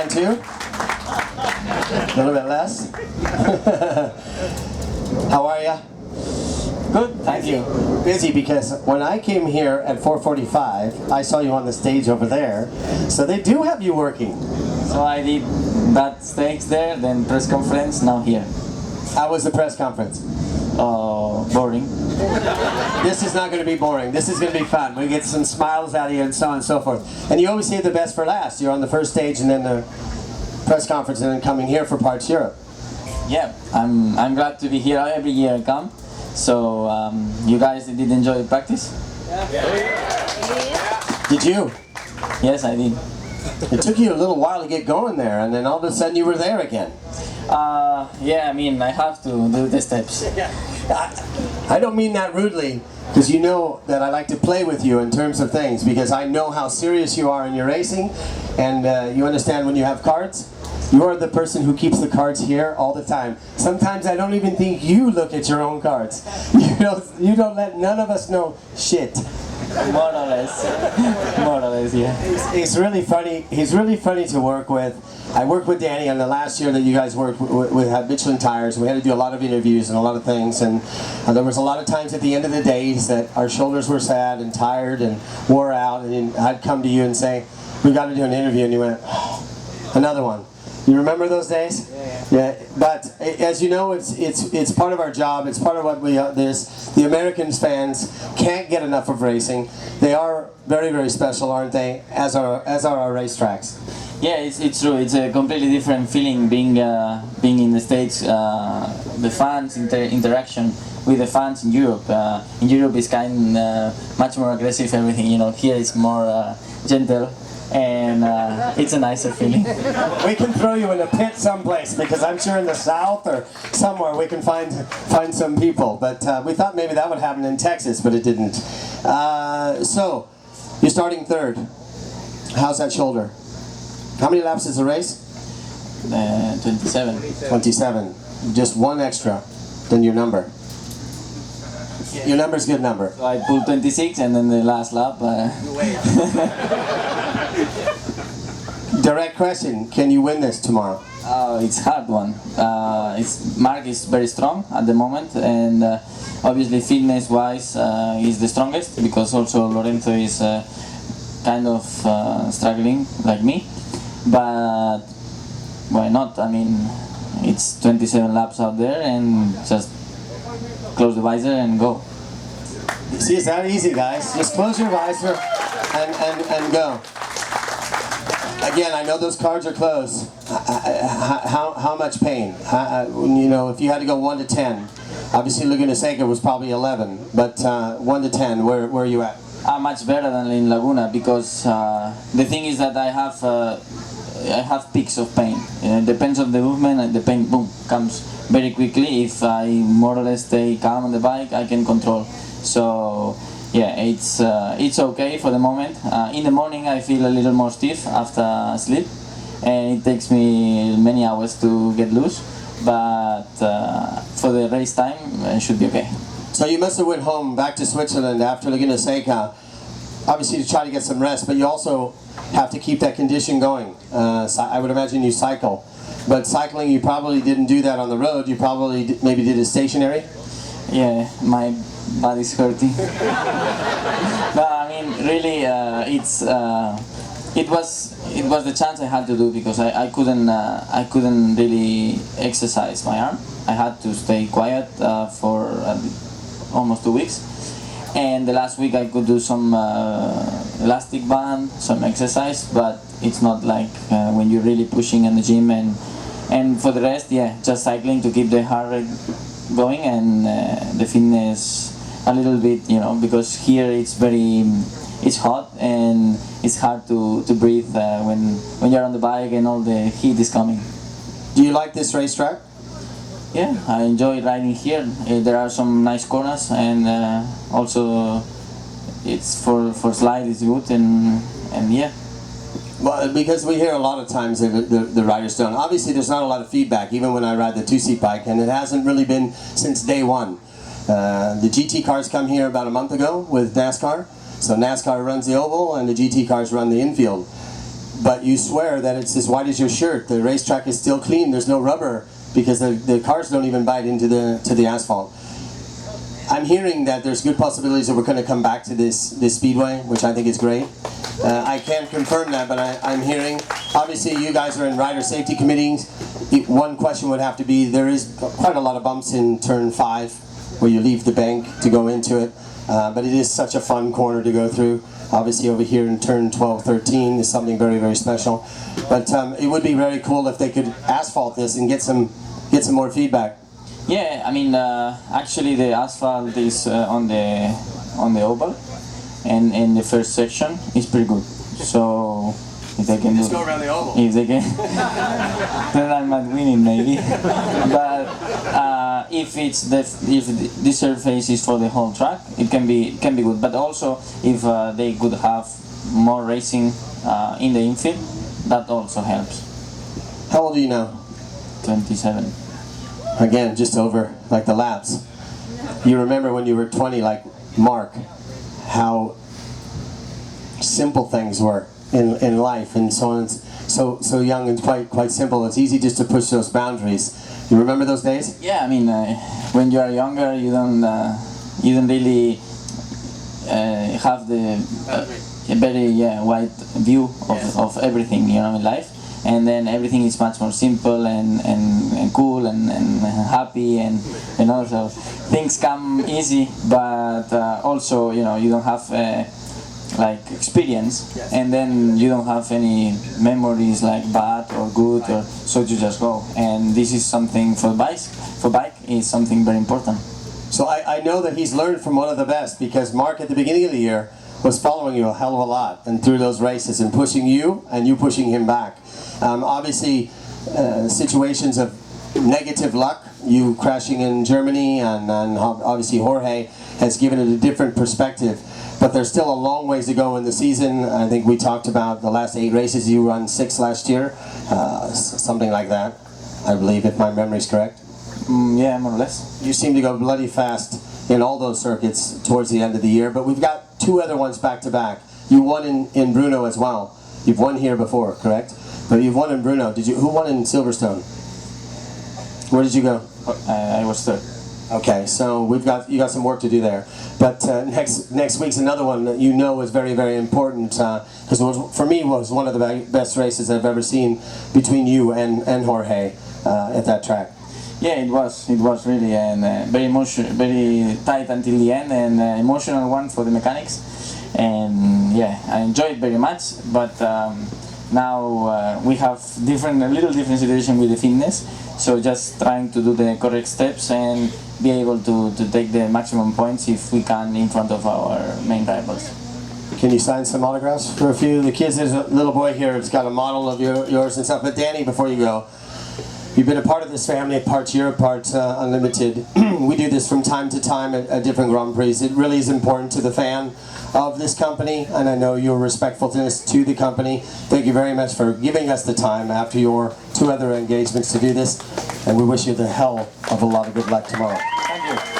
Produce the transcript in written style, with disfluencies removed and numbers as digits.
fine too? A little bit less? How are ya? Good, thank you. Busy because when I came here at 4:45, I saw you on the stage over there. So they do have you working. So I did that stage there, then press conference, now here. How was the press conference? Boring. This is not going to be boring. This is going to be fun. We get some smiles out of you and so on and so forth. And you always save the best for last. You're on the first stage and then the press conference and then coming here for Parts Europe. Yeah, I'm glad to be here every year I come. So you guys did enjoy practice? Did you? Yes, I did. It took you a little while to get going there and then all of a sudden you were there again. Yeah, I mean, I have to do the steps. I don't mean that rudely, because you know that I like to play with you in terms of things, because I know how serious you are in your racing, and you understand when you have cards. You are the person who keeps the cards here all the time. Sometimes I don't even think you look at your own cards. You don't let none of us know shit. More or less. More or less, yeah. He's really funny. He's really funny to work with. I worked with Danny on the last year that you guys worked with had Michelin tires. We had to do a lot of interviews and a lot of things, and there was a lot of times at the end of the days that our shoulders were sad and tired and wore out, and I'd come to you and say, "We got to do an interview," and you went, oh, "Another one." You remember those days? Yeah. But as you know, it's part of our job. It's part of what we the Americans fans can't get enough of racing. They are very, very special, aren't they? As are our racetracks. Yeah, it's true. It's a completely different feeling being in the States. The fans interaction with the fans in Europe. In Europe, it's much more aggressive. Everything, Here it's more gentle. And it's a nicer feeling. We can throw you in a pit someplace, because I'm sure in the south or somewhere we can find some people. But we thought maybe that would happen in Texas, but it didn't. So, you're starting third. How's that shoulder? How many laps is the race? 27. 27. Just one extra than your number. Your number's a good number. So I pulled 26 and then the last lap. Direct question, can you win this tomorrow? It's a hard one. Mark is very strong at the moment, and obviously fitness-wise he's the strongest, because also Lorenzo is kind of struggling like me. But why not? I mean, it's 27 laps out there, and just close the visor and go. See, it's that easy, guys. Just close your visor and go. Again, I know those cards are closed. How much pain? If you had to go 1 to 10, obviously Laguna Seca was probably 11, but 1 to 10, where are you at? Much better than in Laguna, because the thing is that I have peaks of pain. It depends on the movement, and the pain comes very quickly. If I more or less stay calm on the bike, I can control. So yeah, it's okay for the moment. In the morning I feel a little more stiff after sleep, and it takes me many hours to get loose, but for the race time it should be okay. So you must have went home back to Switzerland after Laguna Seca, obviously to try to get some rest, but you also have to keep that condition going. I would imagine you cycle, but cycling, you probably didn't do that on the road. You probably maybe did it stationary. Yeah, my body's hurting. No, I mean, really, it was the chance I had to do, because I couldn't really exercise my arm. I had to stay quiet for almost 2 weeks, and the last week I could do some elastic band, some exercise, but it's not like when you're really pushing in the gym. And for the rest, yeah, just cycling to keep the heart rate going, and the fitness a little bit, because here it's hot and it's hard to breathe when you're on the bike and all the heat is coming. Do you like this racetrack? Yeah, I enjoy riding here. There are some nice corners, and also it's for slide is good, and yeah. Well, because we hear a lot of times that the riders don't. Obviously, there's not a lot of feedback, even when I ride the two-seat bike, and it hasn't really been since day one. The GT cars come here about a month ago with NASCAR, so NASCAR runs the oval, and the GT cars run the infield. but you swear that it's as white as your shirt. The racetrack is still clean. There's no rubber because the cars don't even bite into the asphalt. I'm hearing that there's good possibilities that we're going to come back to this speedway, which I think is great. I can't confirm that, but I'm hearing. Obviously, you guys are in rider safety committees. One question would have to be, there is quite a lot of bumps in turn 5 where you leave the bank to go into it, but it is such a fun corner to go through. Obviously over here in turn 12, 13 is something very, very special. But it would be very cool if they could asphalt this and get some more feedback. Yeah, I mean, actually the asphalt is on the oval, and in the first section is pretty good. So if they can just go around the oval. If they can, then I might win it maybe. But if the surface is for the whole track, it can be good. But also if they could have more racing in the infield, that also helps. How old are you now? 27. Again, just over like the laps. You remember when you were 20, like Mark, how simple things were in life, and so on. So young and quite simple. It's easy just to push those boundaries. You remember those days? Yeah, I mean, when you are younger, you don't really have the very wide view of everything, you know, in life. And then everything is much more simple and cool and happy and also things come easy, but also, you know, you don't have like experience, and then you don't have any memories like bad or good, or so you just go. And this is something for bike is something very important. So I know that he's learned from one of the best, because Mark at the beginning of the year was following you a hell of a lot and through those races and pushing you and you pushing him back. Obviously, situations of negative luck, you crashing in Germany, and obviously Jorge has given it a different perspective. But there's still a long ways to go in the season. I think we talked about the last 8 races. You run 6 last year, something like that, I believe, if my memory's correct. Yeah, more or less. You seem to go bloody fast in all those circuits towards the end of the year, but we've got 2 other ones back to back. You won in Bruno as well. You've won here before, correct? But you've won in Bruno. Who won in Silverstone? Where did you go? I was 3rd. Okay, so you got some work to do there. But next week's another one that you know is very, very important, because for me it was one of the best races I've ever seen between you and Jorge at that track. Yeah, it was really very tight until the end, and emotional one for the mechanics. And yeah, I enjoyed it very much. But now we have a little different situation with the fitness. So just trying to do the correct steps and be able to take the maximum points if we can in front of our main rivals. Can you sign some autographs for a few of the kids? There's a little boy here that's got a model of yours and stuff. But Danny, before you go, you've been a part of this family, part Europe, part Unlimited. We do this from time to time at different Grand Prix. It really is important to the fan of this company, and I know your respectfulness to the company. Thank you very much for giving us the time after your 2 other engagements to do this, and we wish you the hell of a lot of good luck tomorrow. Thank you.